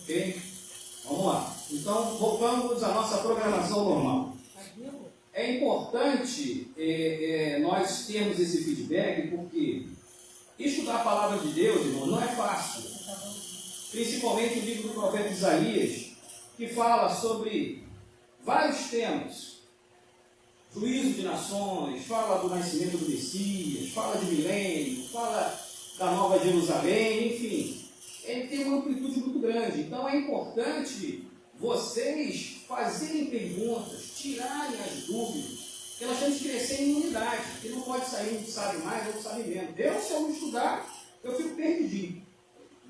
Ok? Vamos lá. Então, voltamos à nossa programação normal. É importante nós termos esse feedback, porque estudar a palavra de Deus, irmão, não é fácil. Principalmente o livro do profeta Isaías, que fala sobre vários temas. Juízo de nações, fala do nascimento do Messias, fala de milênio, fala da Nova Jerusalém, enfim. Ele tem uma amplitude muito grande. Então é importante vocês fazerem perguntas, tirarem as dúvidas, porque nós temos que crescer em unidade, porque não pode sair um que sabe mais, outro que sabe menos. Eu, se eu não estudar, eu fico perdidinho.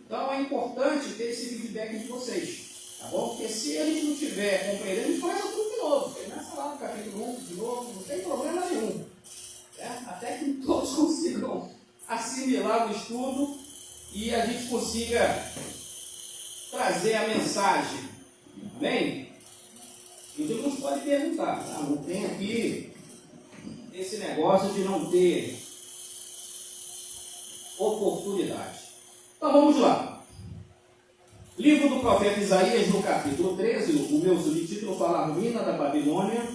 Então é importante ter esse feedback de vocês, tá bom? Porque se a gente não estiver compreendendo, a gente começa tudo de novo. Começa lá no capítulo 1 de novo, não tem problema nenhum. Até que todos consigam assimilar o estudo e a gente consiga trazer a mensagem. Amém? Os irmãos podem perguntar, tá? Não tem aqui esse negócio de não ter oportunidade. Então vamos lá. Livro do profeta Isaías, no capítulo 13, o meu subtítulo fala a ruína da Babilônia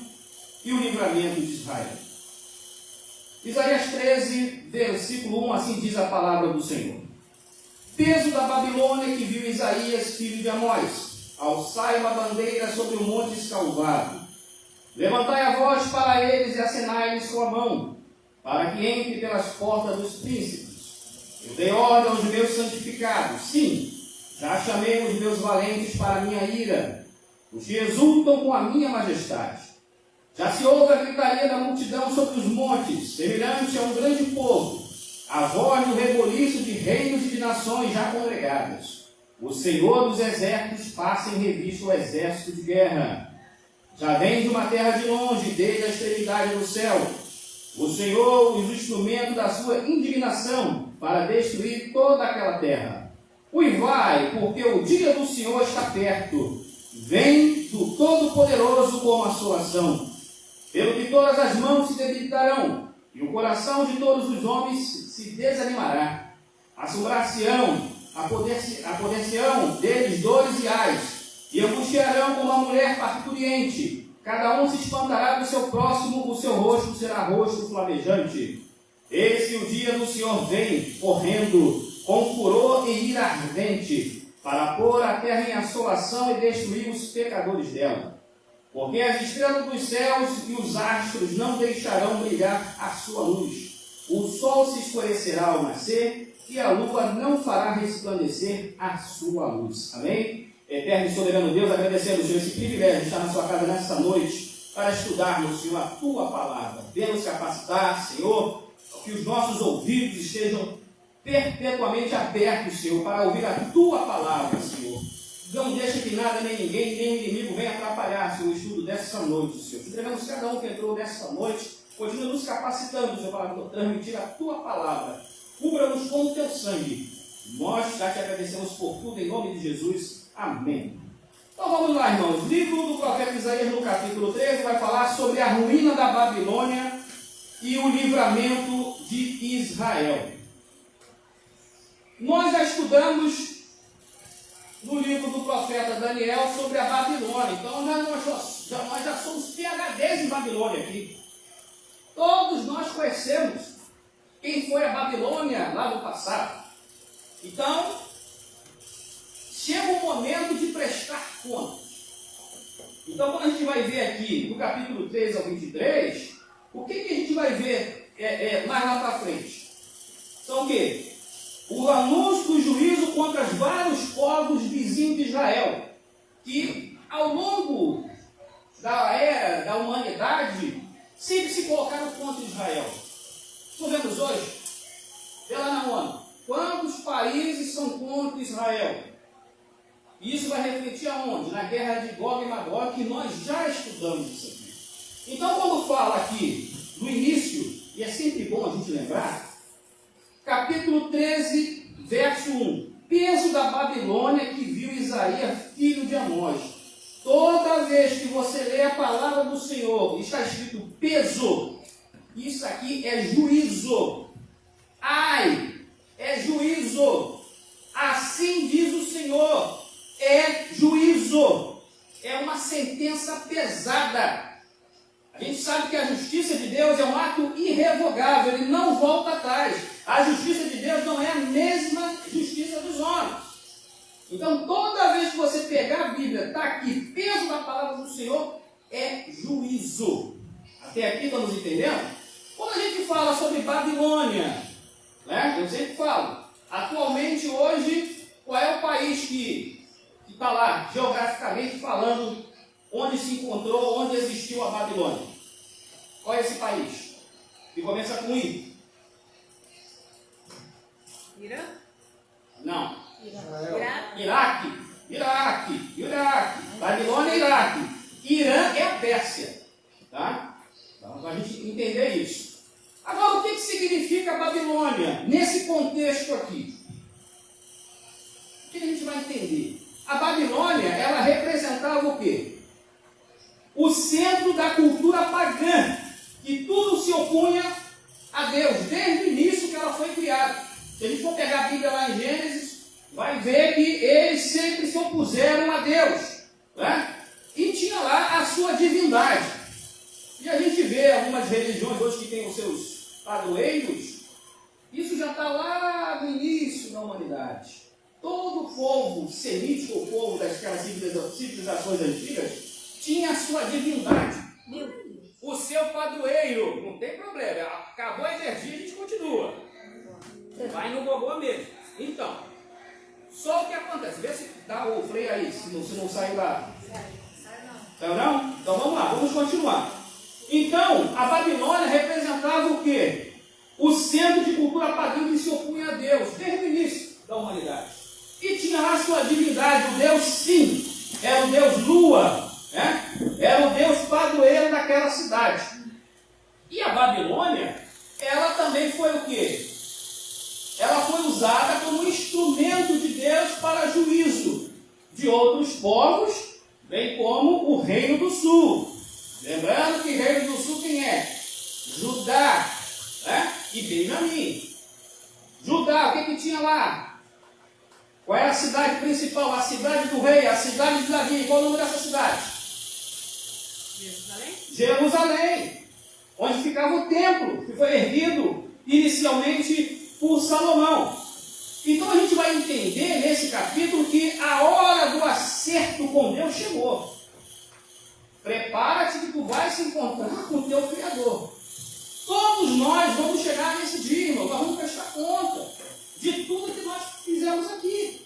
e o livramento de Israel. Isaías 13, versículo 1, assim diz a palavra do Senhor. Peso da Babilônia que viu Isaías, filho de Amós, alçai uma bandeira sobre o monte escalvado. Levantai a voz para eles e acenai-lhes com a mão, para que entre pelas portas dos príncipes. Eu dei ordem aos meus santificados, sim, já chamei os meus valentes para a minha ira, os que exultam com a minha majestade. Já se ouve a gritaria da multidão sobre os montes, semelhante a um grande povo, a voz do reboliço de reinos e de nações já congregadas. O Senhor dos exércitos passa em revista o exército de guerra. Já vem de uma terra de longe, desde a extremidade do céu. O Senhor, os instrumentos da sua indignação, para destruir toda aquela terra. Uivai, porque o dia do Senhor está perto. Vem do Todo-Poderoso com a sua ação. Pelo que todas as mãos se debilitarão, e o coração de todos os homens se desanimará. Assombrar-se-ão, apoder-se-ão deles dores e ais, e angustiarão como uma mulher parturiente. Cada um se espantará do seu próximo, o seu rosto será rosto flamejante. Eis que o dia do Senhor vem, correndo, com furor e ira ardente, para pôr a terra em assolação e destruir os pecadores dela. Porque as estrelas dos céus e os astros não deixarão brilhar a sua luz. O sol se escurecerá ao nascer, e a lua não fará resplandecer a sua luz. Amém? Eterno e soberano Deus, agradecemos, Senhor, esse privilégio de estar na sua casa nessa noite, para estudarmos, Senhor, a tua palavra. Venha nos capacitar, Senhor, que os nossos ouvidos estejam perpetuamente abertos, Senhor, para ouvir a tua palavra, Senhor. Não deixe que nada, nem ninguém, nem o inimigo venha atrapalhar, Senhor, o estudo dessa noite, Senhor. Te entregamos cada um que entrou nessa noite, continua nos capacitando, Senhor, para transmitir a tua palavra. Cubra-nos com o teu sangue. Nós já te agradecemos por tudo, em nome de Jesus. Amém. Então vamos lá, irmãos. Livro do profeta Isaías, no capítulo 13, vai falar sobre a ruína da Babilônia e o livramento de Israel. Nós já estudamos no livro do profeta Daniel sobre a Babilônia. Então nós já somos PhDs em Babilônia aqui. Todos nós conhecemos quem foi a Babilônia lá no passado. Então, chega o momento de prestar contas. Então, quando a gente vai ver aqui, do capítulo 3 ao 23, o que a gente vai ver mais lá para frente? São o quê? O anúncio do juízo contra os vários povos vizinhos de Israel, que ao longo da era da humanidade, sempre se colocaram contra Israel. Nós vemos hoje, vê lá na ONU, quantos países são contra Israel? E isso vai refletir aonde? Na guerra de Gog e Magog, que nós já estudamos isso aqui. Então, quando fala aqui no início, e é sempre bom a gente lembrar, capítulo 13, verso 1. Peso da Babilônia que viu Isaías, filho de Amós. Toda vez que você lê a palavra do Senhor, está escrito peso. Isso aqui é juízo. Ai, é juízo. Assim diz o Senhor, é juízo, é uma sentença pesada. A gente sabe que a justiça de Deus é um ato irrevogável, ele não volta atrás. A justiça de Deus não é a mesma justiça dos homens. Então, toda vez que você pegar a Bíblia, está aqui, peso da palavra do Senhor, é juízo. Até aqui estamos entendendo? Quando a gente fala sobre Babilônia, né? Eu sempre falo, atualmente hoje, qual é o país que está lá, geograficamente falando, onde se encontrou, onde existiu a Babilônia? Qual é esse país? Que começa com I. Irã? Não. Iraque. Iraque. Babilônia é Iraque. Irã é a Pérsia. Tá? Então, para a gente entender isso. Agora, o que significa Babilônia nesse contexto aqui? O que a gente vai entender? A Babilônia, ela representava o quê? O centro da cultura pagã, que tudo se opunha a Deus, desde o início que ela foi criada. Se a gente for pegar a Bíblia lá em Gênesis, vai ver que eles sempre se opuseram a Deus, né? E tinha lá a sua divindade. E a gente vê algumas religiões hoje que têm os seus padroeiros, isso já está lá no início da humanidade. Todo o povo semítico, o povo daquelas civilizações antigas, tinha a sua divindade, o seu padroeiro. Não tem problema, acabou a energia, a gente continua. Vai no gogô mesmo. Então, só o que acontece, vê se dá o freio aí, se não saiu lá. Saiu não? Então vamos lá, vamos continuar. Então, a Babilônia representava o quê? O centro de cultura pagã que se opunha a Deus, desde o início da humanidade. E tinha lá sua divindade, o Deus Sim, era o Deus Lua, né? Era o Deus padroeiro daquela cidade. E a Babilônia, ela também foi o quê? Ela foi usada como instrumento de Deus para juízo de outros povos, bem como o Reino do Sul. Lembrando que Reino do Sul quem é? Judá, né? E Benjamim. Judá, o que tinha lá? Qual era a cidade principal? A cidade do rei, a cidade de Davi. Qual o nome dessa cidade? Jerusalém. Onde ficava o templo, que foi erguido inicialmente por Salomão. Então a gente vai entender nesse capítulo que a hora do acerto com Deus chegou. Prepara-te que tu vais se encontrar com o teu Criador. Todos nós vamos chegar nesse dia, irmão. Nós vamos prestar conta de tudo que nós fizemos aqui.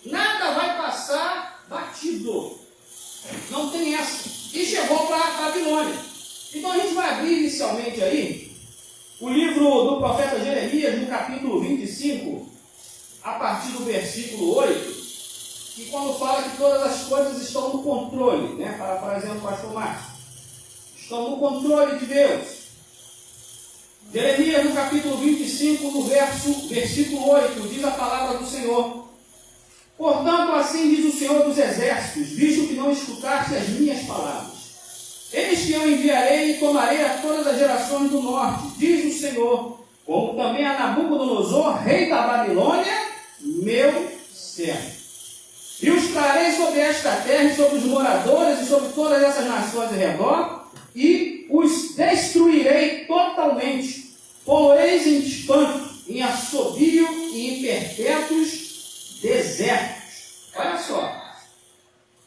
Nada vai passar batido. Não tem essa. E chegou para a Babilônia. Então a gente vai abrir inicialmente aí o livro do profeta Jeremias, no capítulo 25, a partir do versículo 8, que quando fala que todas as coisas estão no controle, né? Parafraseando o pastor Márcio, estão no controle de Deus. Jeremias, no capítulo 25, no versículo 8, diz a palavra do Senhor: portanto, assim diz o Senhor dos Exércitos, visto que não escutaste as minhas palavras. Eis que eu enviarei e tomarei a todas as gerações do norte, diz o Senhor, como também a Nabucodonosor, rei da Babilônia, meu servo. E os trarei sobre esta terra e sobre os moradores e sobre todas essas nações ao redor, e os destruirei totalmente. Pô-los em espanto, em assobio e em perpétuos desertos. Olha só.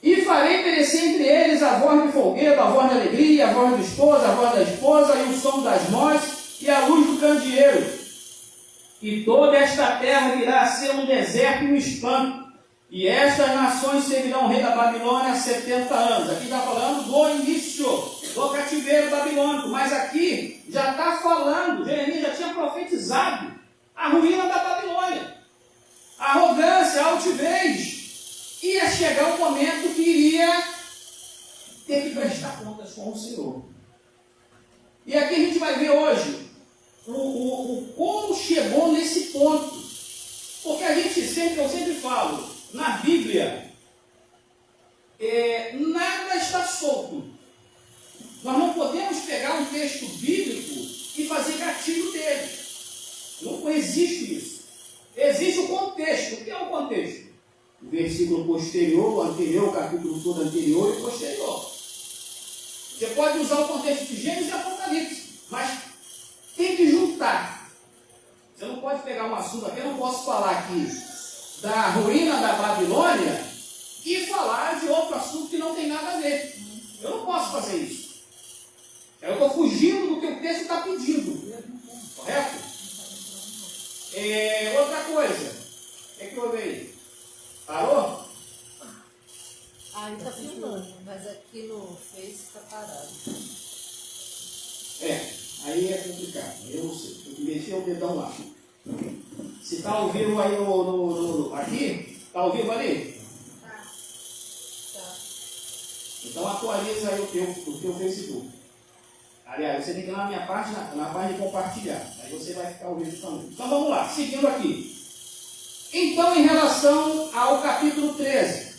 E farei perecer entre eles a voz de folguedo, a voz de alegria, a voz do esposo, a voz da esposa, e o som das mãos, e a luz do candeeiro. E toda esta terra virá a ser um deserto e um espanto. E estas nações servirão o rei da Babilônia há 70 anos. Aqui está falando do início do cativeiro babilônico. Mas aqui já está falando, Jeremias já tinha profetizado a ruína da Babilônia. A arrogância, a altivez. Ia chegar um momento que iria ter que prestar contas com o Senhor. E aqui a gente vai ver hoje como chegou nesse ponto. Porque a gente eu sempre falo, na Bíblia, nada está solto. Nós não podemos pegar um texto bíblico e fazer gatilho dele. Não existe isso. Existe o contexto. O que é o contexto? O versículo posterior, o anterior, o capítulo todo anterior e posterior. Você pode usar o contexto de Gênesis e Apocalipse, mas tem que juntar. Você não pode pegar um assunto aqui, eu não posso falar aqui da ruína da Babilônia e falar de outro assunto que não tem nada a ver. Eu não posso fazer isso. Eu estou fugindo do que o texto está pedindo. Correto? Outra coisa. O que houve aí? Parou? Aí está filmando, mas aqui no Face está parado. Aí é complicado. Eu não sei. Tem que mexer o dedão lá. Se está ao vivo aí aqui, está ao vivo ali? Tá. Então atualiza aí o teu Facebook. Aliás, você tem que ir lá na minha página, na página de compartilhar. Aí você vai ficar ao vivo também. Então vamos lá, seguindo aqui. Então, em relação ao capítulo 13,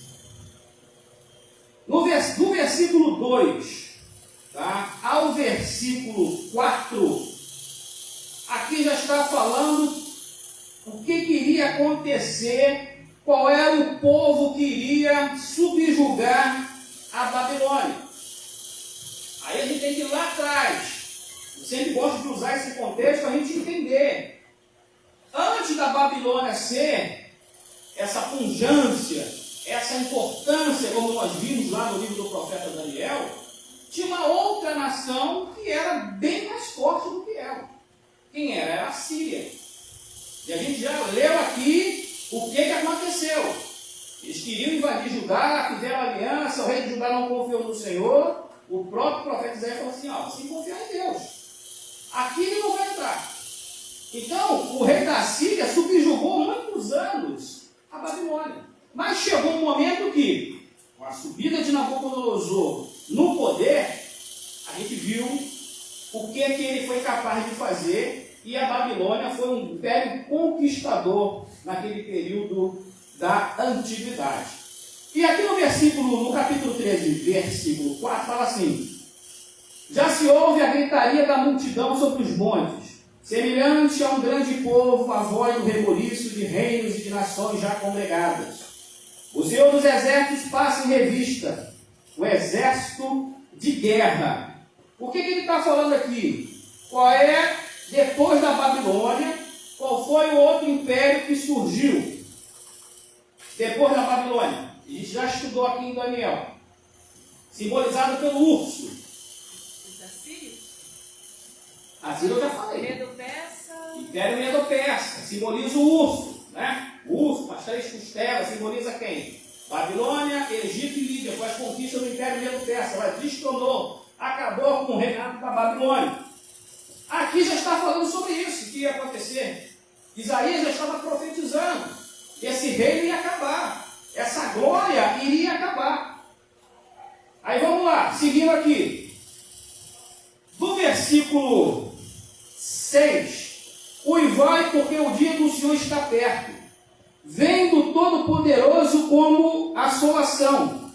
do versículo 2, tá, ao versículo 4, aqui já está falando o que iria acontecer, qual era o povo que iria subjugar a Babilônia. Aí a gente tem que ir lá atrás. Eu sempre gosto de usar esse contexto para a gente entender. Antes da Babilônia ser essa pujança, essa importância, como nós vimos lá no livro do profeta Daniel, tinha uma outra nação que era bem mais forte do que ela. Quem era? Era a Síria. E a gente já leu aqui o que aconteceu. Eles queriam invadir Judá, fizeram aliança, o rei de Judá não confiou no Senhor. O próprio profeta Isaías falou assim, se confiar em Deus, aqui ele não vai entrar. Então, o rei da Síria subjugou muitos anos a Babilônia. Mas chegou um momento que, com a subida de Nabucodonosor no poder, a gente viu o que ele foi capaz de fazer, e a Babilônia foi um império conquistador naquele período da antiguidade. E aqui no capítulo 13, versículo 4, fala assim: já se ouve a gritaria da multidão sobre os montes, semelhante a um grande povo, a voz do reboliço de reinos e de nações já congregadas. O Senhor dos Exércitos passa em revista o exército de guerra. O que ele está falando aqui? Qual é, depois da Babilônia, qual foi o outro império que surgiu depois da Babilônia? A gente já estudou aqui em Daniel. Simbolizado pelo urso. A Síria eu já falei. Medo-Persa. Império Medo-Persa. Simboliza o urso, né? O urso, com as 3 costelas, simboliza quem? Babilônia, Egito e Líbia. Com as conquistas do Império Medo-Persa. Ela destronou, acabou com o reinado da Babilônia. Aqui já está falando sobre isso, que ia acontecer. Isaías já estava profetizando. Esse reino ia acabar. Essa glória iria acabar. Aí vamos lá, seguindo aqui. Do versículo 6. Uivai, porque o dia do Senhor está perto. Vem do Todo-Poderoso como assolação.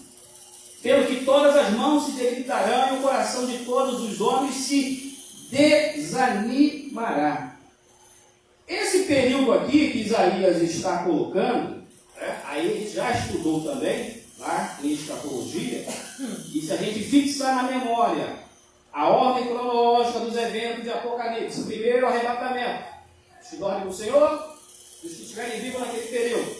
Pelo que todas as mãos se debilitarão e o coração de todos os homens se desanimará. Esse período aqui que Isaías está colocando, aí a gente já estudou também, lá em escatologia, e se a gente fixar na memória a ordem cronológica dos eventos de Apocalipse, primeiro arrebatamento, a ordem do Senhor, os que estiverem vivos naquele período,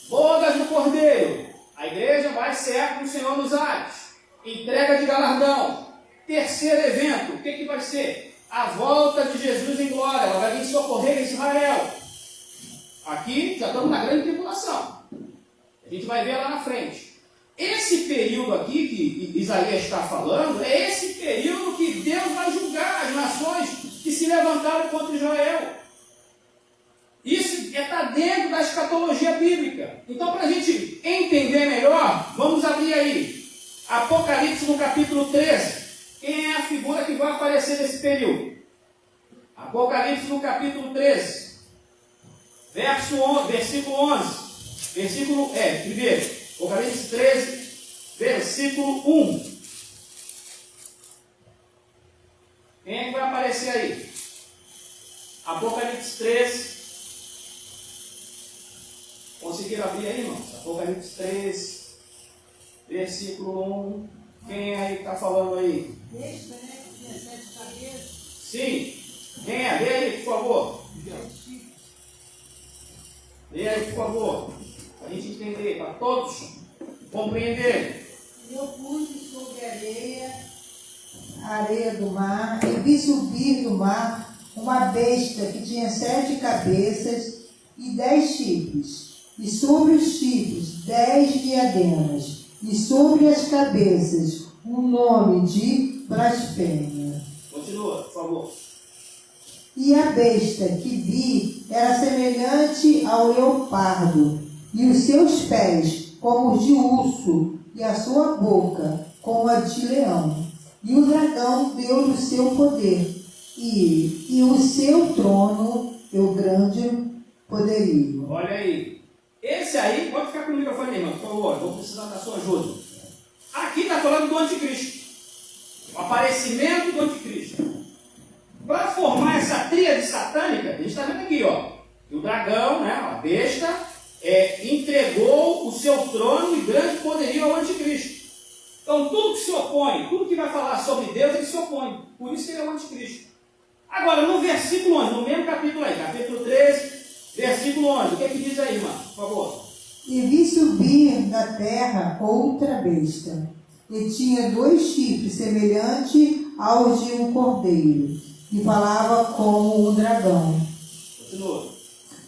bodas do Cordeiro, a igreja vai ser com o Senhor nos ares, entrega de galardão, terceiro evento, o que vai ser? A volta de Jesus em glória, ela vai vir socorrer Israel. Aqui já estamos na grande tribulação. A gente vai ver lá na frente. Esse período aqui que Isaías está falando, é esse período que Deus vai julgar as nações que se levantaram contra Israel. Isso está dentro da escatologia bíblica. Então, para a gente entender melhor, vamos abrir aí Apocalipse no capítulo 13. Quem é a figura que vai aparecer nesse período? Apocalipse no capítulo 13. Versículo 11. Primeiro, Apocalipse 13, versículo 1. Quem é que vai aparecer aí? Apocalipse 13, Conseguiram abrir aí, irmãos? Apocalipse 13, versículo 1. Quem é aí que está falando aí? Besta, né? Que tinha 7 cabeças. Sim. Quem é? Lê aí, por favor. Lê aí, por favor. Para a gente entender, para todos compreenderem. Eu pus sobre a areia do mar, e vi subir do mar uma besta que tinha 7 cabeças e 10 chifres, e sobre os chifres 10 diademas, e sobre as cabeças um nome de blasfêmia. Continua, por favor. E a besta que vi era semelhante ao leopardo, e os seus pés como os de urso, e a sua boca como a de leão. E o dragão deu-lhe o seu poder, e o seu trono e o grande poderio. Olha aí. Esse aí, pode ficar com o microfone aí, irmão, por favor. Vou precisar da sua ajuda. Aqui está falando do anticristo. O aparecimento do anticristo. Para formar essa tríade satânica, a gente está vendo aqui, ó, que o dragão, né, a besta, entregou o seu trono e grande poderio ao anticristo. Então, tudo que se opõe, tudo que vai falar sobre Deus, ele se opõe. Por isso que ele é o anticristo. Agora, no versículo 11, no mesmo capítulo aí, capítulo 13, versículo 11, o que é que diz aí, irmão? Por favor. E vi subir da terra outra besta, e tinha 2 chifres semelhantes aos de um cordeiro, e falava como um dragão. Continua.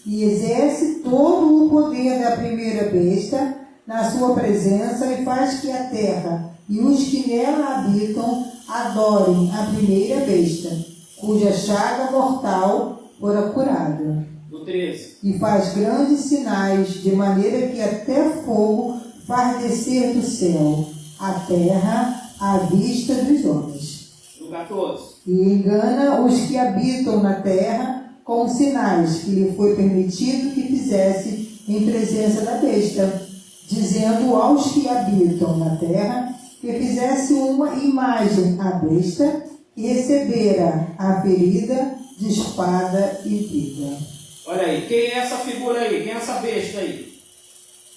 E exerce todo o poder da primeira besta na sua presença, e faz que a terra e os que nela habitam adorem a primeira besta, cuja chaga mortal fora curada. No 13. E faz grandes sinais, de maneira que até fogo faz descer do céu a terra à vista dos homens. No 14. E engana os que habitam na terra com sinais que lhe foi permitido que fizesse em presença da besta, dizendo aos que habitam na terra que fizesse uma imagem à besta e recebera a ferida de espada e vida. Olha aí, quem é essa figura aí? Quem é essa besta aí?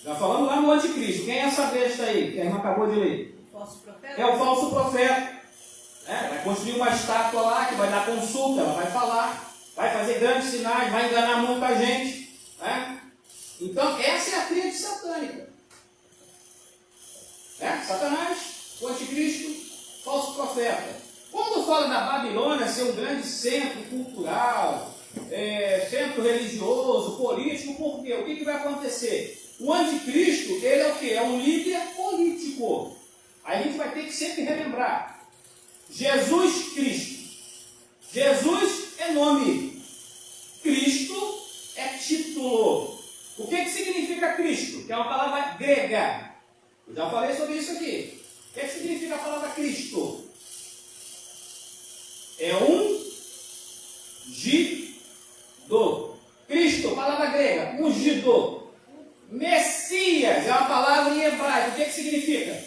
Já falamos lá no anticristo. Quem é essa besta aí? Que a irmã acabou de ler. Falso profeta? É o falso profeta. Vai construir uma estátua lá que vai dar consulta, ela vai falar, vai fazer grandes sinais, vai enganar muita gente. Então, essa é a tríade satânica. Satanás, o anticristo, falso profeta. Quando fala da Babilônia ser um grande centro cultural, centro religioso, político, por quê? O que vai acontecer? O anticristo, ele é o quê? É um líder político. Aí a gente vai ter que sempre relembrar. Jesus Cristo. Jesus é nome. Cristo é título. O que significa Cristo? Que é uma palavra grega. Eu já falei sobre isso aqui. O que significa a palavra Cristo? É ungido. Cristo, palavra grega, ungido. Messias é uma palavra em hebraico. O que significa?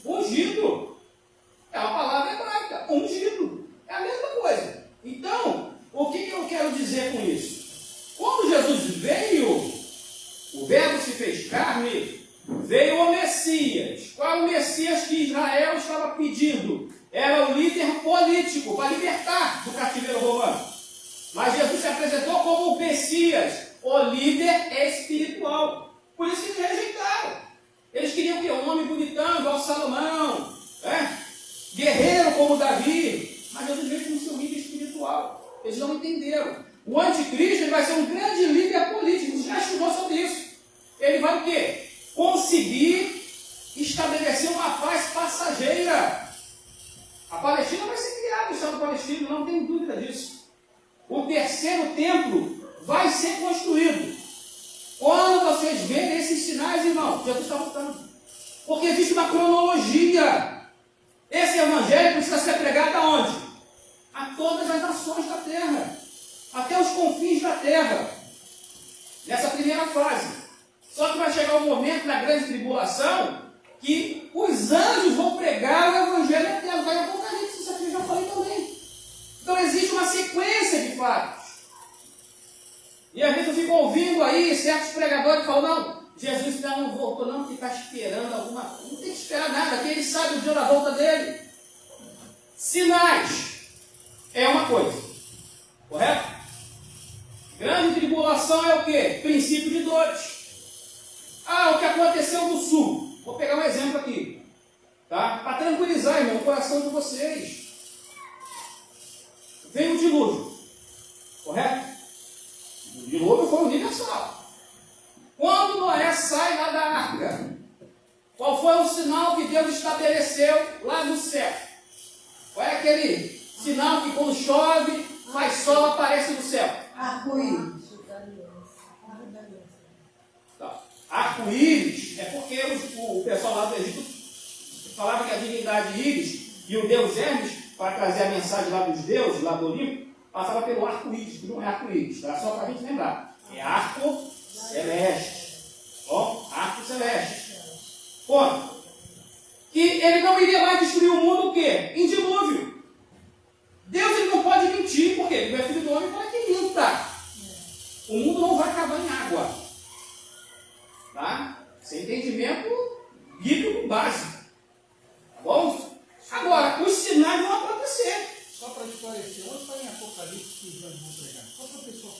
Ungido. É uma palavra hebraica. Ungido. É a mesma coisa. Então, o que eu quero dizer com isso? Quando Jesus veio, o Verbo se fez carne, veio o Messias. Qual é o Messias que Israel estava pedindo? Era o líder político para libertar do cativeiro romano. Mas Jesus se apresentou como o Messias, o líder espiritual. Por isso que eles rejeitaram. Eles queriam que um homem bonitão, igual Salomão, guerreiro como Davi. Mas Jesus veio como seu líder espiritual. Eles não entenderam. O anticristo ele vai ser um grande líder político. Já estudou sobre isso. Ele vai o quê? Conseguir estabelecer uma paz passageira. A Palestina vai ser criada, o Estado palestino, não tem dúvida disso. O terceiro templo vai ser construído. Quando vocês verem esses sinais, irmão, Jesus está voltando. Porque existe uma cronologia. Esse evangelho precisa ser pregado aonde? A todas as nações da terra. Até os confins da terra. Nessa primeira fase. Só que vai chegar o momento da grande tribulação que os anjos vão pregar o evangelho eterno. Vai Apocalipse, isso aqui eu já falei também. Então existe uma sequência de fatos. E às vezes eu fico ouvindo aí certos pregadores falando, não, Jesus ainda não voltou, não, porque está esperando alguma coisa. Não tem que esperar nada, porque ele sabe o dia da volta dele. Sinais é uma coisa, correto? Grande tribulação é o quê? Princípio de dores. Ah, o que aconteceu no sul. Vou pegar um exemplo aqui, tá? Para tranquilizar, irmão, o coração de vocês. Veio o dilúvio, correto? O dilúvio foi universal. Quando Noé sai lá da arca, qual foi o sinal que Deus estabeleceu lá no céu? Qual é aquele sinal que quando chove, faz sol, aparece no céu? Arco-íris. Tá. Arco-íris é porque o pessoal lá do Egito falava que a divindade Íris e o deus Hermes, para trazer a mensagem lá dos deuses, lá do Olimpo, passava pelo arco-íris, que não é arco-íris, tá? Só para a gente lembrar. É arco celeste. Bom, arco celeste. Ponto. Que ele não iria mais destruir o mundo o quê? Em dilúvio. Deus ele não pode mentir, porque ele é filho do homem para que minta. O mundo não vai acabar em água. Tá? Sem entendimento bíblico básico. Tá bom? Agora, os sinais vão acontecer. Só para esclarecer, onde está em Apocalipse que os anjos vão pregar? Só para a pessoa.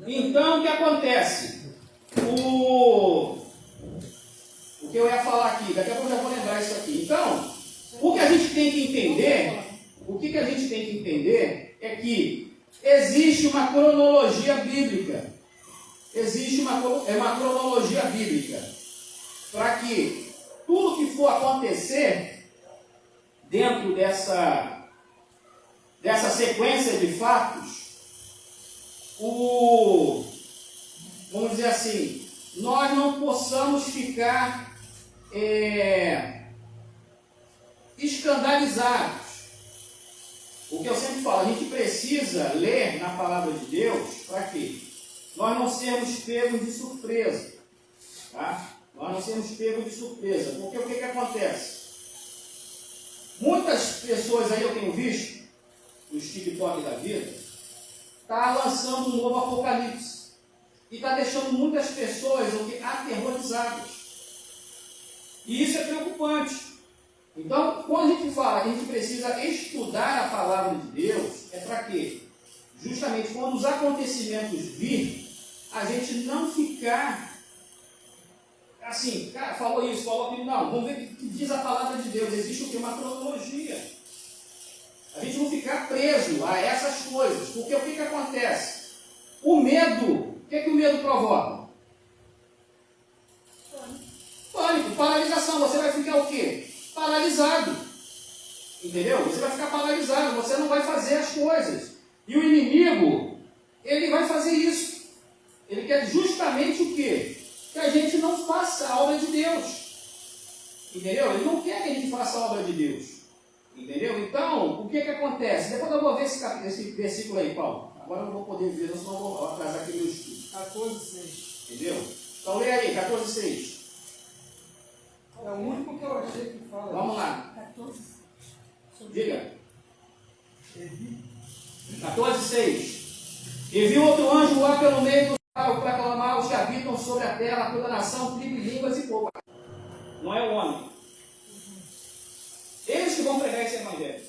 Então, o que acontece? O que eu ia falar aqui, daqui a pouco eu já vou lembrar isso aqui. Então, o que a gente tem que entender, é que existe uma cronologia bíblica. Existe uma cronologia bíblica para que tudo que for acontecer dentro dessa sequência de fatos, vamos dizer assim, nós não possamos ficar escandalizados. O que eu sempre falo, a gente precisa ler na palavra de Deus para quê? Nós não sermos pegos de surpresa. Tá? Nós não sermos pegos de surpresa. Porque o que acontece? Muitas pessoas aí eu tenho visto, nos TikTok da vida, está lançando um novo apocalipse. E está deixando muitas pessoas aterrorizadas. E isso é preocupante. Então, quando a gente fala que a gente precisa estudar a palavra de Deus, é para quê? Justamente quando os acontecimentos virem, a gente não ficar assim, cara, falou isso, falou aquilo. Não, vamos ver o que diz a palavra de Deus. Existe o que? Uma cronologia. A gente não ficar preso a essas coisas. Porque o que acontece? O medo, o que o medo provoca? Pânico, paralisação. Você vai ficar o quê? Paralisado. Entendeu? Você vai ficar paralisado, você não vai fazer as coisas. E o inimigo, ele vai fazer isso. Ele quer justamente o quê? Que a gente não faça a obra de Deus. Entendeu? Ele não quer que a gente faça a obra de Deus. Entendeu? Então, o que acontece? Depois eu vou ver esse versículo aí, Paulo. Agora eu não vou poder ver, senão eu vou atrasar aqui meu estudo. 14:6. Entendeu? Então lê aí, 14:6. É o único que eu achei que fala. Vamos lá. 14. Diga. 14:6. E viu outro anjo lá pelo meio do céu para clamar aos que habitam sobre a terra, toda nação, tribo, línguas e povo. Não é o homem. Eles que vão pregar esse evangelho.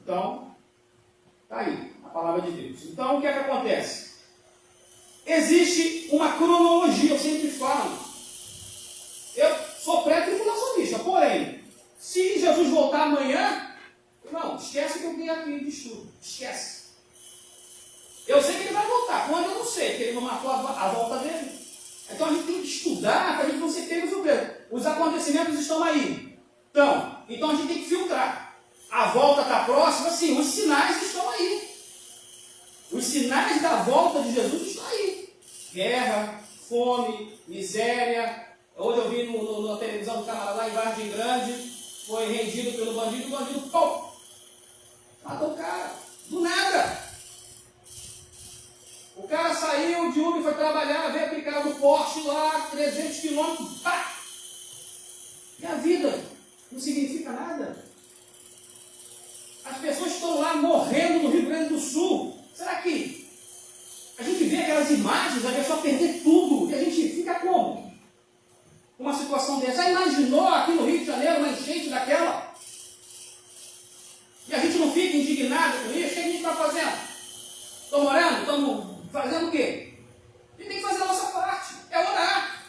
Então, está aí a palavra de Deus. Então, o que é que acontece? Existe uma cronologia, eu sempre falo. Eu sou pré-tribulacionista, porém, se Jesus voltar amanhã, não, esquece que eu tenho aqui de estudo. Esquece. Eu sei que ele vai voltar. Quando eu não sei, que ele não marcou a volta dele. Então a gente tem que estudar para a gente não ser pego surpresa. Os acontecimentos estão aí. Então a gente tem que filtrar. A volta está próxima, sim, os sinais estão aí. Os sinais da volta de Jesus estão aí. Guerra, fome, miséria. Hoje eu vi na televisão do camarada lá em Vargem Grande, foi rendido pelo bandido, o bandido, pô, matou o cara, do nada. O cara saiu de Uber, foi trabalhar, veio aquele cara do Porsche lá, 300 quilômetros, pá! E a vida não significa nada. As pessoas estão lá morrendo no Rio Grande do Sul. Será que a gente vê aquelas imagens, a pessoa perder tudo, e a gente fica como? Uma situação dessa. Já imaginou aqui no Rio de Janeiro uma enchente daquela? E a gente não fica indignado com isso? O que a gente está fazendo? Estamos orando? Estamos fazendo o quê? A gente tem que fazer a nossa parte, é orar.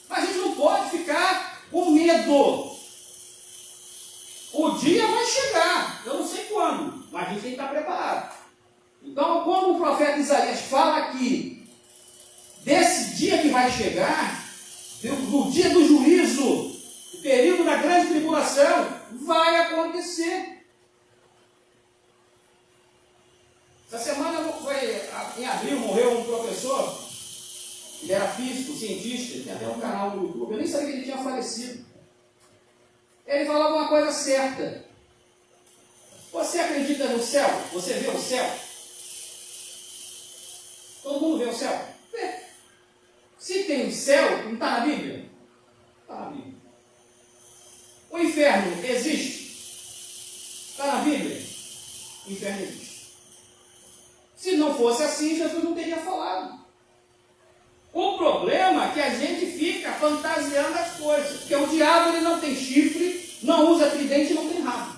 Mas a gente não pode ficar com medo. O dia vai chegar, eu não sei quando, mas a gente tem que estar preparado. Então, quando o profeta Isaías fala aqui desse dia que vai chegar, do dia do juízo, o período da grande tribulação, vai acontecer. Essa semana, em abril, morreu um professor, ele era físico, cientista, tem até um canal no YouTube, eu nem sabia que ele tinha falecido. Ele falava uma coisa certa. Você acredita no céu? Você vê o céu? Todo mundo vê o céu? Vê. Se tem céu, não está na Bíblia? Está na Bíblia. O inferno existe? Está na Bíblia? O inferno existe. Se não fosse assim, Jesus não teria falado. O problema é que a gente fica fantasiando as coisas. Porque o diabo ele não tem chifre, não usa tridente e não tem rabo.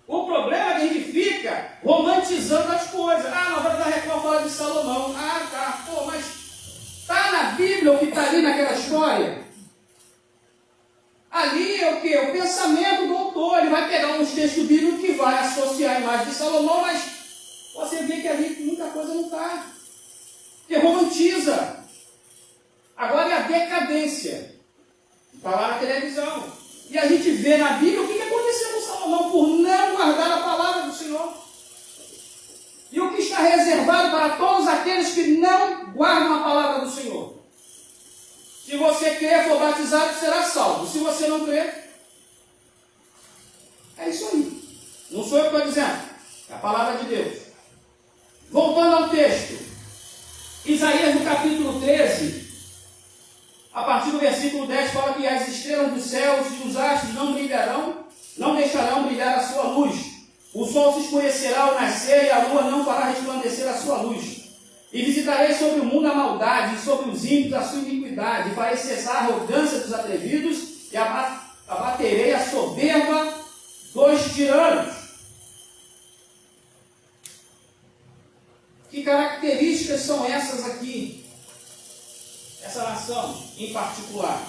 O problema é que a gente fica romantizando as coisas. Ah, nós vamos dar Record falar de Salomão. Ah, tá. Pô, mas está na Bíblia o que está ali naquela história? Ali é o quê? O pensamento do autor. Ele vai pegar uns textos bíblicos que vai associar a imagem de Salomão, mas você vê que ali muita coisa não está. Que romantiza. Agora é a decadência. Está lá na televisão. E a gente vê na Bíblia o que aconteceu com Salomão por não guardar a palavra do Senhor. E o que está reservado para todos aqueles que não guardam a palavra do Senhor. Se você crer, for batizado, será salvo. Se você não crer, é isso aí. Não sou eu que estou dizendo. É a palavra de Deus. Voltando ao texto. Isaías, no capítulo 13, a partir do versículo 10, fala que as estrelas dos céus e os astros não brilharão, não deixarão brilhar a sua luz. O sol se escurecerá ao nascer e a lua não fará resplandecer a sua luz. E visitarei sobre o mundo a maldade, e sobre os ímpios a sua iniquidade, e farei cessar a arrogância dos atrevidos, e abaterei a soberba dos tiranos. Que características são essas aqui? Essa nação em particular.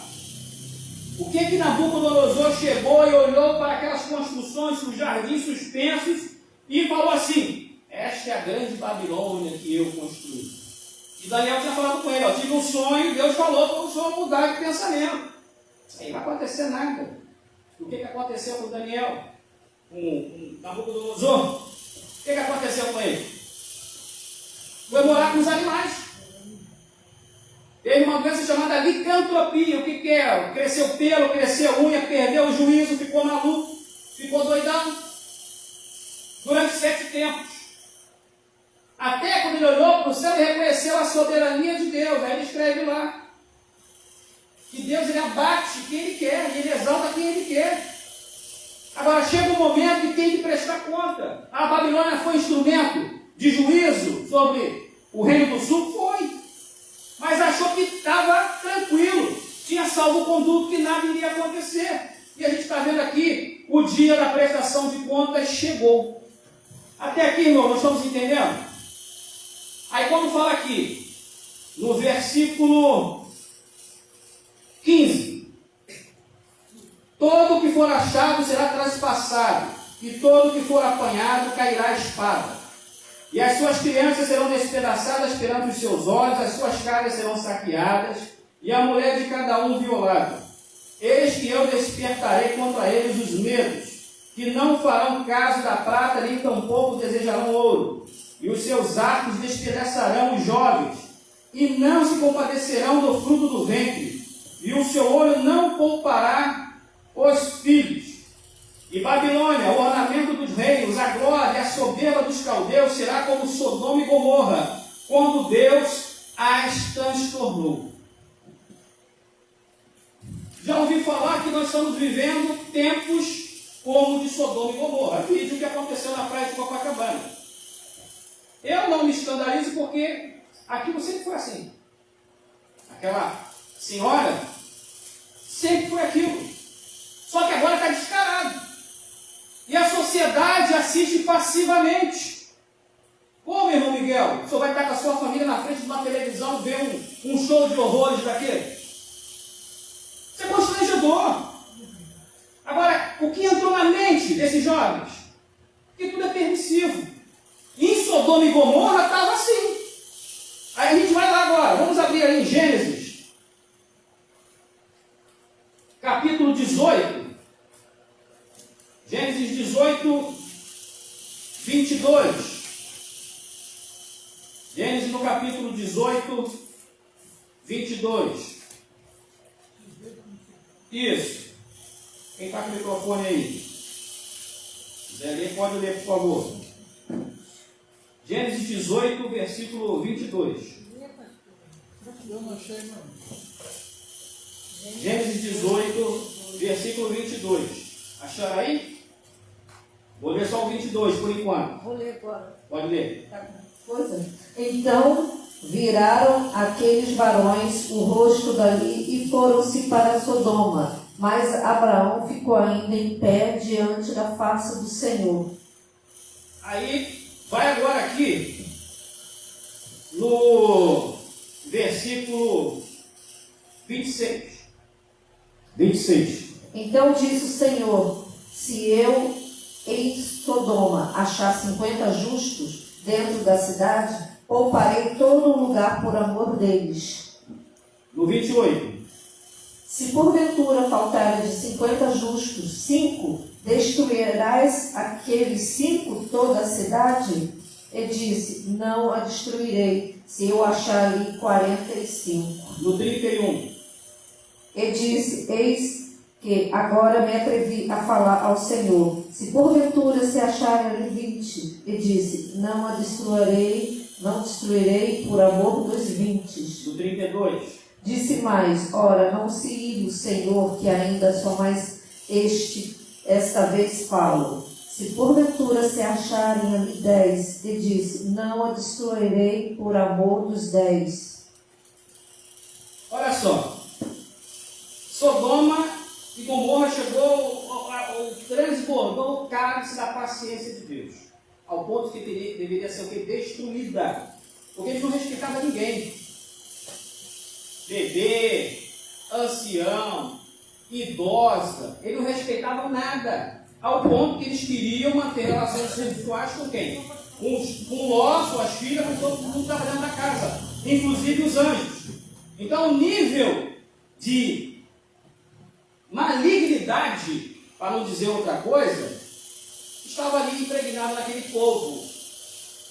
O que Nabucodonosor chegou e olhou para aquelas construções, os jardins suspensos, e falou assim: esta é a grande Babilônia que eu construí. E Daniel tinha falado com ele, ó, tive um sonho, Deus falou para o senhor mudar de pensamento. Aí não vai acontecer nada. O que aconteceu com Daniel? Com Nabucodonosor? O que aconteceu com ele? Foi morar com os animais. Teve uma doença chamada licantropia. O que é? Cresceu pelo, cresceu unha, perdeu o juízo, ficou maluco, ficou doidão. Durante 7 tempos. Até quando ele olhou para o céu e reconheceu a soberania de Deus. Aí ele escreve lá que Deus ele abate quem ele quer e ele exalta quem ele quer. Agora chega um momento que tem que prestar conta. A Babilônia foi instrumento de juízo sobre o reino do sul? Foi. Mas achou que estava tranquilo. Tinha salvo-conduto, que nada iria acontecer. E a gente está vendo aqui, o dia da prestação de contas chegou. Até aqui, irmão, nós estamos entendendo? Aí quando fala aqui, no versículo 15, todo o que for achado será traspassado, e todo o que for apanhado cairá a espada. E as suas crianças serão despedaçadas perante os seus olhos, as suas casas serão saqueadas, e a mulher de cada um violada. Eis que eu despertarei contra eles os medos, que não farão caso da prata, nem tampouco desejarão ouro. E os seus arcos despedaçarão os jovens, e não se compadecerão do fruto do ventre, e o seu olho não poupará os filhos. E Babilônia, o ornamento dos reinos, a glória e a soberba dos caldeus, será como Sodoma e Gomorra, quando Deus as transtornou. Já ouvi falar que nós estamos vivendo tempos como o de Sodoma e Gomorra. Vídeo que aconteceu na praia de Copacabana. Eu não me escandalizo porque aquilo sempre foi assim. Aquela senhora sempre foi aquilo. Só que agora está descarado. E a sociedade assiste passivamente. Como, irmão Miguel? O senhor vai estar com a sua família na frente de uma televisão, ver um show de horrores daquele? Isso é constrangedor. Agora, o que entrou na mente desses jovens? Que tudo é permissivo. Em Sodoma e Gomorra estava assim. Aí a gente vai lá agora. Vamos abrir aí em Gênesis. Capítulo 18. Gênesis 18, 22. Gênesis no capítulo 18, 22. Isso. Quem está com o microfone aí? Quiser ler, pode ler, por favor. Gênesis 18, versículo 22. Eu não achei, não. Gênesis 18, versículo 22. Acharam aí? Vou ler só o 22 por enquanto. Vou ler agora. Pode ler. Coisa. Então viraram aqueles varões o rosto dali e foram-se para Sodoma. Mas Abraão ficou ainda em pé diante da face do Senhor. Aí, vai agora aqui, no versículo 26. 26. Então disse o Senhor: se eu em Sodoma achar 50 justos dentro da cidade, pouparei todo o lugar por amor deles. No 28. Se porventura faltarem de 50 justos 5, destruirás aqueles 5 toda a cidade? E disse: não a destruirei, se eu achar ali 45. No 31. E disse: eis que agora me atrevi a falar ao Senhor. Se porventura se acharem ali 20, e disse: não a destruirei, não destruirei por amor dos 20. No 32. Disse mais: ora, não se ire o Senhor, que ainda só mais esta vez falo. Se porventura se acharem ali 10, e disse: não a destruirei por amor dos 10. Olha só. Sodoma e Gomorra chegou ao transbordou o cálice da paciência de Deus. Ao ponto que deveria ser o que? Destruída. Porque eles não respeitavam ninguém. Bebê, ancião, idosa, eles não respeitavam nada, ao ponto que eles queriam manter relações sexuais com quem? Com Ló, suas filhas, com todo mundo trabalhando na casa, inclusive os anjos. Então o nível de malignidade, para não dizer outra coisa, estava ali impregnado naquele povo.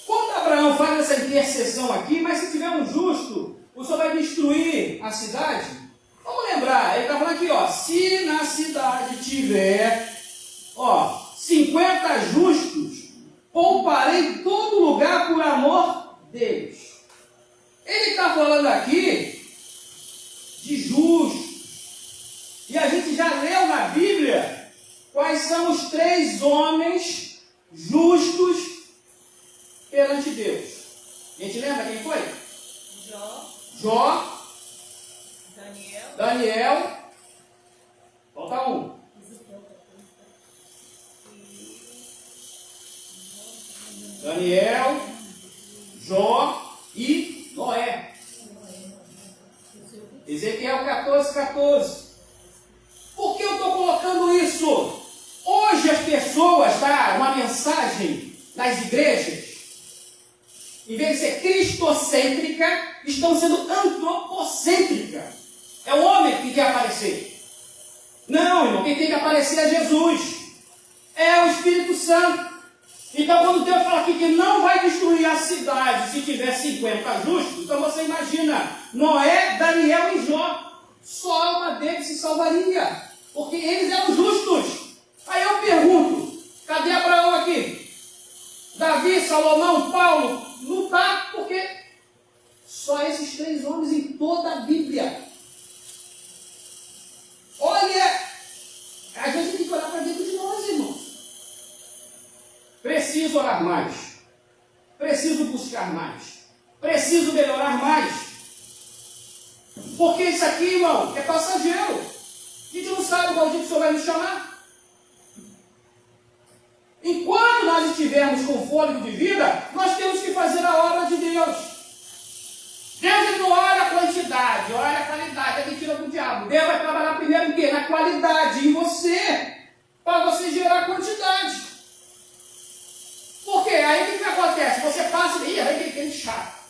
Quando Abraão faz essa intercessão aqui, mas se tiver um justo, o Senhor vai destruir a cidade? Vamos lembrar, ele está falando aqui, ó, se na cidade tiver, 50 justos, pouparei todo lugar por amor deles. Ele está falando aqui de justos. E a gente já leu na Bíblia quais são os 3 homens justos perante Deus. A gente lembra quem foi? Jó, Daniel, falta um. Daniel, Jó e Noé. Ezequiel 14, 14. Por que eu estou colocando isso? Hoje as pessoas, uma mensagem nas igrejas, em vez de ser cristocêntrica, estão sendo antropocêntrica. É o homem que quer aparecer. Não, irmão, quem tem que aparecer é Jesus. É o Espírito Santo. Então, quando Deus fala aqui que não vai destruir a cidade se tiver 50 justos, então você imagina, Noé, Daniel e Jó. Só uma deles se salvaria, porque eles eram justos. Aí eu pergunto, cadê Abraão aqui? Davi, Salomão, Paulo? Não está, porque só esses 3 homens em toda a Bíblia. Olha, a gente tem que olhar para dentro de nós, irmão. Preciso orar mais. Preciso buscar mais. Preciso melhorar mais. Porque isso aqui, irmão, é passageiro. A gente não sabe qual dia que o Senhor vai nos chamar. Enquanto nós estivermos com fôlego de vida, nós temos que fazer a obra de Deus. Deus ele não olha a quantidade, olha a qualidade. É mentira do diabo. Deus vai trabalhar primeiro em quê? Na qualidade, em você. Para você gerar quantidade. Por quê? Aí o que acontece? Você passa e aí aquele crente chato.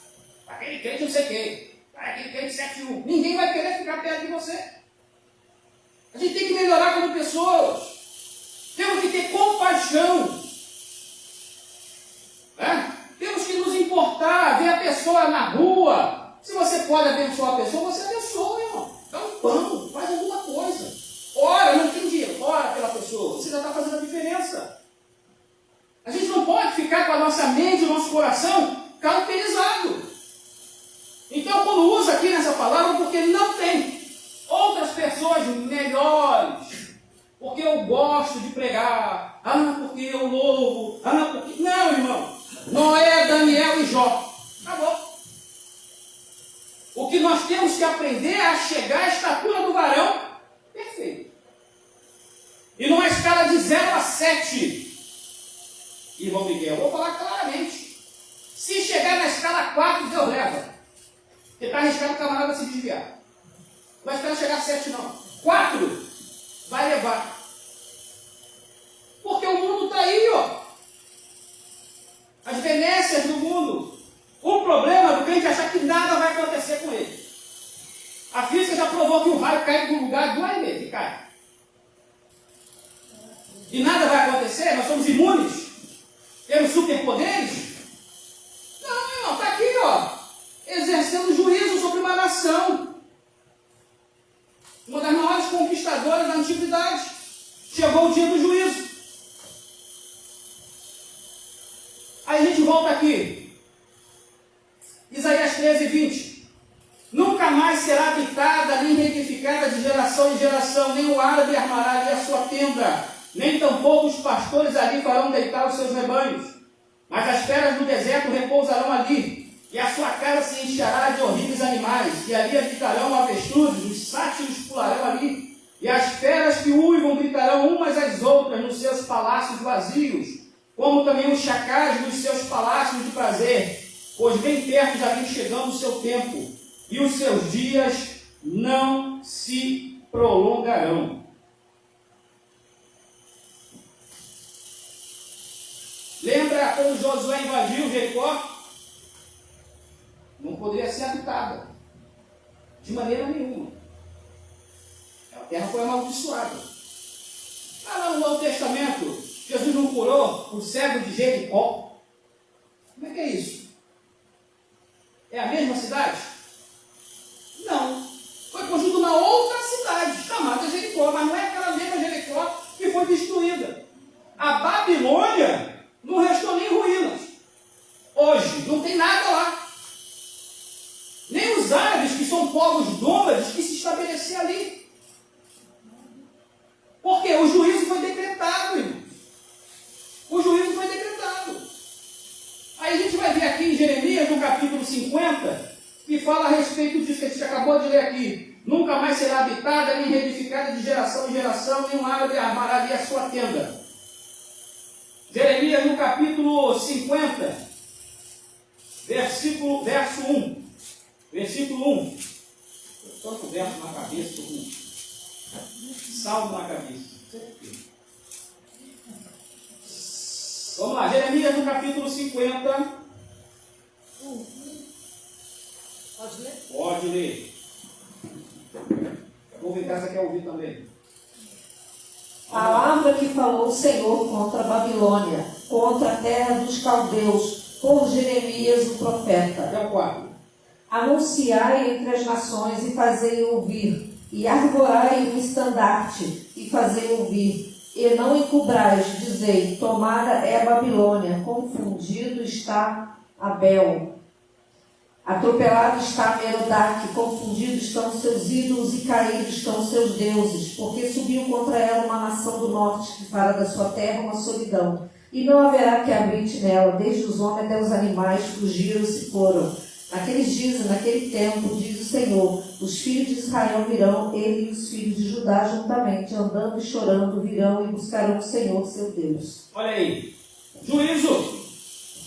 Aquele crente não sei quem. Aquele crente 7-1. Ninguém vai querer ficar perto de você. A gente tem que melhorar como pessoas. Temos que ter compaixão. Temos que nos importar, ver a pessoa na rua. Se você pode abençoar a pessoa, você abençoa, irmão. Dá um pão, faz alguma coisa. Ora, não tem dinheiro, ora pela pessoa. Você já está fazendo a diferença. A gente não pode ficar com a nossa mente, o nosso coração cauterizado. Então, quando usa aqui nessa palavra, porque não tem outras pessoas melhores. Porque eu gosto de pregar. Porque eu louvo. Porque... Não, irmão. Noé, Daniel e Jó. Acabou. O que nós temos que aprender é a chegar à estatura do varão perfeito. E numa escala de 0 a 7. Irmão Miguel, eu vou falar claramente. Se chegar na escala 4, Deus leva. Porque está arriscado o camarada se desviar. Não vai esperar chegar a 7, não. 4 vai levar. Porque o mundo está aí, ó. As benécias do mundo. O problema do crente é achar que nada vai acontecer com ele. A física já provou que o raio cai em algum lugar 2 vezes, cai. E nada vai acontecer, nós somos imunes. Temos superpoderes. Não, irmão, está aqui, ó. Exercendo juízo sobre uma nação. Uma das maiores conquistadoras da antiguidade. Chegou o dia do juízo. Aí a gente volta aqui. Isaías 13:20. Nunca mais será habitada nem reedificada de geração em geração, nem o árabe armará ali a sua tenda, nem tampouco os pastores ali farão deitar os seus rebanhos. Mas as feras do deserto repousarão ali, e a sua casa se encherá de horríveis animais, e ali habitarão avestruzes, os sátiros pularão ali, e as feras que uivam gritarão umas às outras nos seus palácios vazios, como também os chacais nos seus palácios de prazer, pois bem perto já vem chegando o seu tempo, e os seus dias não se prolongarão. Lembra quando Josué invadiu Jericó? Não poderia ser habitada. De maneira nenhuma. A terra foi amaldiçoada. Lá no Novo Testamento, Jesus não curou o cego de Jericó. Como é que é isso? É a mesma cidade? Não. Foi construída uma outra cidade, chamada Jericó, mas não é aquela mesma Jericó que foi destruída. A Babilônia não restou nem ruínas. Hoje, não tem nada lá. Nem os árabes, que são povos nômades, que se estabeleceram ali. Porque o juízo foi decretado, irmãos. O juízo foi decretado. Aí a gente vai ver aqui em Jeremias, no capítulo 50, que fala a respeito disso que a gente acabou de ler aqui. Nunca mais será habitada, nem reedificada de geração em geração, nem um árabe armará ali a sua tenda. Jeremias, no capítulo 50, verso 1. Versículo 1. Estou com o verso na cabeça, estou com salmo na cabeça. Vamos lá, Jeremias no capítulo 50. Pode ler? Pode ler. O povo em casa quer ouvir também. Palavra que falou o Senhor contra a Babilônia, contra a terra dos caldeus, por Jeremias o profeta. Até o 4. Anunciai entre as nações e fazei ouvir, e arvorai um estandarte e fazei ouvir, e não encobrais, dizei, tomada é a Babilônia, confundido está Abel. Atropelado está Merodach, confundidos estão os seus ídolos e caídos estão os seus deuses, porque subiu contra ela uma nação do norte que fará da sua terra uma solidão. E não haverá que habite nela, desde os homens até os animais fugiram e se foram. Naqueles dias e naquele tempo, diz o Senhor, os filhos de Israel virão, ele e os filhos de Judá juntamente, andando e chorando, virão e buscarão o Senhor, seu Deus. Olha aí. Juízo.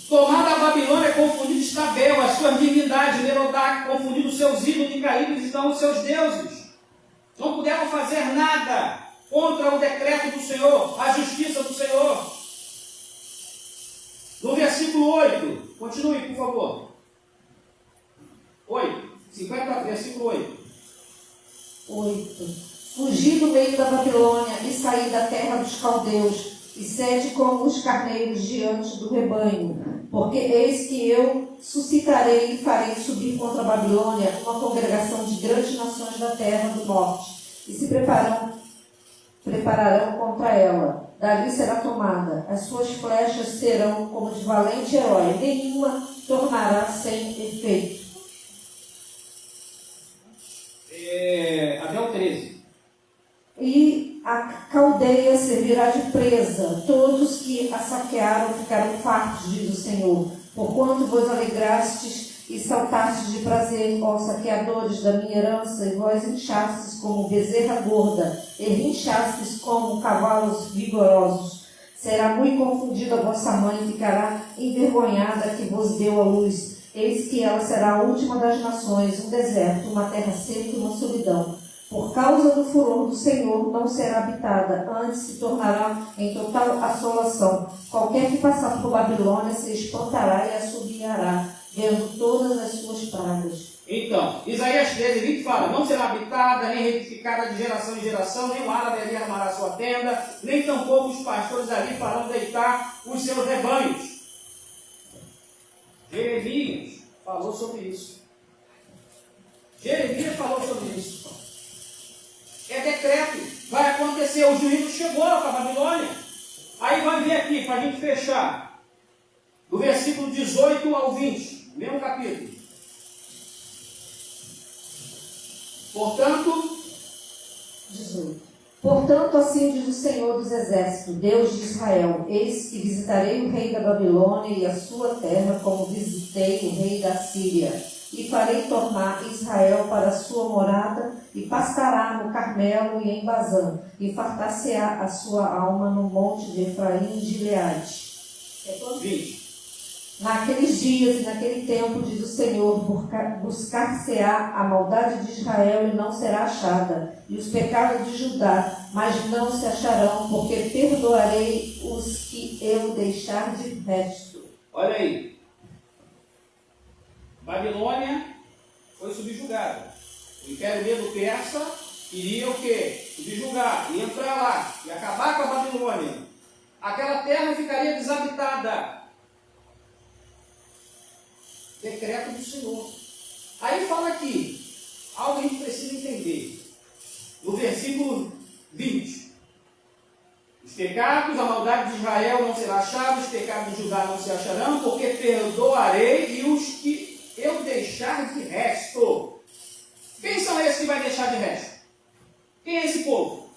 Tomada a Babilônia, confundido está Bel, as suas divindades, Merodach, confundido os seus ídolos, e caídos estão os seus deuses. Não puderam fazer nada contra o decreto do Senhor, a justiça do Senhor. No versículo 8, continue, por favor. 8, versículo 8. 8. Fugi do meio da Babilônia e saí da terra dos caldeus, e sede como os carneiros diante do rebanho. Porque eis que eu suscitarei e farei subir contra a Babilônia uma congregação de grandes nações da terra do norte, e se prepararão contra ela. Dali será tomada. As suas flechas serão como de valente herói. Nenhuma tornará sem efeito. Até o 13. E a caldeia servirá de presa. Todos que a saquearam ficarão fartos, diz o Senhor. Porquanto vos alegrastes e saltastes de prazer, ó saqueadores da minha herança, e vós inchastes como bezerra gorda, e rinchastes como cavalos vigorosos. Será muito confundida a vossa mãe, e ficará envergonhada que vos deu a luz. Eis que ela será a última das nações, um deserto, uma terra seca e uma solidão. Por causa do furor do Senhor não será habitada, antes se tornará em total assolação. Qualquer que passar por Babilônia se espantará e assobiará, vendo todas as suas pragas. Então, Isaías 13, 20 fala: não será habitada, nem retificada de geração em geração, nem o árabe ali armará sua tenda, nem tampouco os pastores ali farão deitar os seus rebanhos. Jeremias falou sobre isso. Jeremias falou sobre isso. É decreto, vai acontecer, o juízo chegou para a Babilônia. Aí vai vir aqui, para a gente fechar, do versículo 18 ao 20, mesmo capítulo. Portanto, 18. Portanto, assim diz o Senhor dos Exércitos, Deus de Israel: eis que visitarei o rei da Babilônia e a sua terra, como visitei o rei da Síria. E farei tornar Israel para a sua morada, e pastará no Carmelo e em Bazã, e fartar-se-á a sua alma no monte de Efraim e Gileade. 20. Naqueles dias e naquele tempo, diz o Senhor, buscar-se-á a maldade de Israel e não será achada, e os pecados de Judá, mas não se acharão, porque perdoarei os que eu deixar de resto. Olha aí. Babilônia foi subjugada. O Império Medo-Persa iria o quê? Subjugar, ia entrar lá, e acabar com a Babilônia. Aquela terra ficaria desabitada. Decreto do Senhor. Aí fala aqui, algo que a gente precisa entender. No versículo 20. Os pecados, a maldade de Israel não será achada, os pecados de Judá não se acharão, porque perdoarei e os que eu deixar de resto. Quem são esses que vai deixar de resto? Quem é esse povo?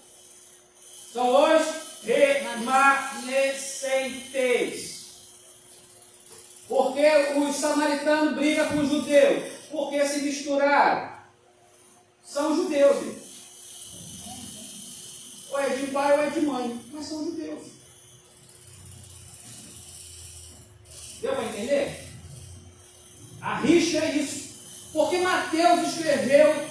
São os remanescentes. Porque os samaritanos brigam com os judeus. Porque se misturaram. São judeus. Ou é de pai ou é de mãe. Mas são judeus. Deu para entender? A rixa é isso. Porque Mateus escreveu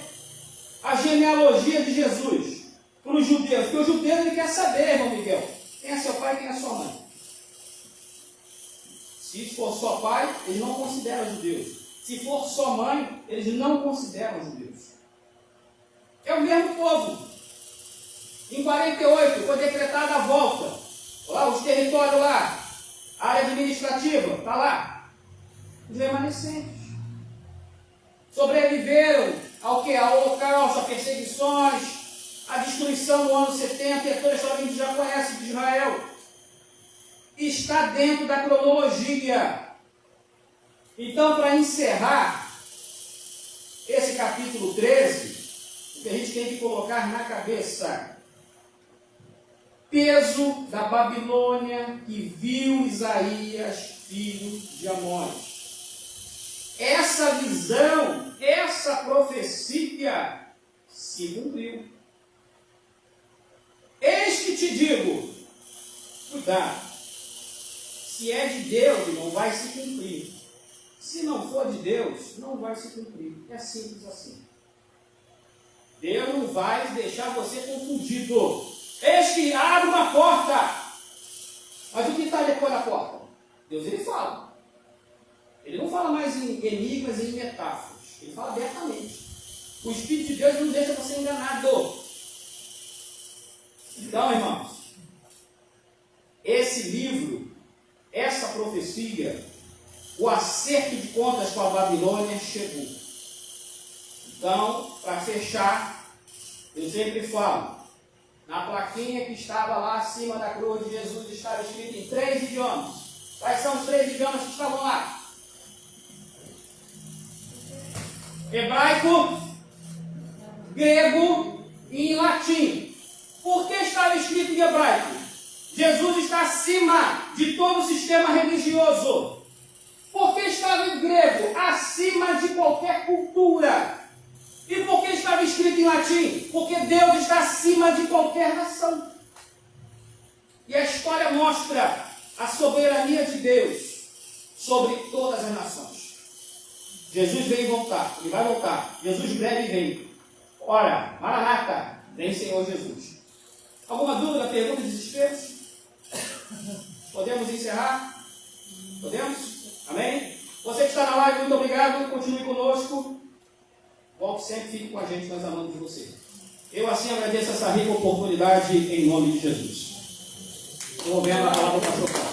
a genealogia de Jesus para os judeus. Porque o judeu ele quer saber, irmão Miguel, quem é seu pai e quem é sua mãe. Se for só pai, eles não consideram judeus. Se for só mãe, eles não consideram judeus. É o mesmo povo. Em 48 foi decretada a volta. Lá, os territórios lá, a área administrativa, está lá. Os remanescentes sobreviveram ao que? Ao holocausto, a perseguições, a destruição no ano 70, e toda a história que a gente já conhece de Israel. Está dentro da cronologia. Então, para encerrar esse capítulo 13, o que a gente tem que colocar na cabeça: peso da Babilônia que viu Isaías, filho de Amós. Essa visão, essa profecia se cumpriu. Eis que te digo, cuidado, se é de Deus, irmão, vai se cumprir. Se não for de Deus, não vai se cumprir. É simples assim. Deus não vai deixar você confundido. Eis que abre uma porta. Mas o que está depois da porta? Deus, ele fala. Ele não fala mais em enigmas e em metáforas. Ele fala abertamente. O Espírito de Deus não deixa você enganado. Então, irmãos, esse livro, essa profecia, o acerto de contas com a Babilônia chegou. Então, para fechar, eu sempre falo, na plaquinha que estava lá acima da cruz de Jesus estava escrito em 3 idiomas. Quais são os 3 idiomas que estavam lá? Hebraico, grego e em latim. Por que estava escrito em hebraico? Jesus está acima de todo o sistema religioso. Por que estava em grego? Acima de qualquer cultura. E por que estava escrito em latim? Porque Deus está acima de qualquer nação. E a história mostra a soberania de Deus sobre todas as nações. Jesus vem voltar, ele vai voltar. Jesus breve vem. Ora, Maranata, vem Senhor Jesus. Alguma dúvida, pergunta, desespero? Podemos encerrar? Podemos? Amém? Você que está na live, muito obrigado. Continue conosco. Volte sempre, fique com a gente, nós amamos você. Eu assim agradeço essa rica oportunidade em nome de Jesus. Estou vendo a palavra do pastor Paulo.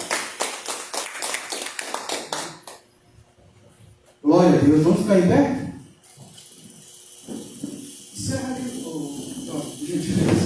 Glória a Deus. Vamos ficar em pé? Encerra ali, Jorge, por gentileza.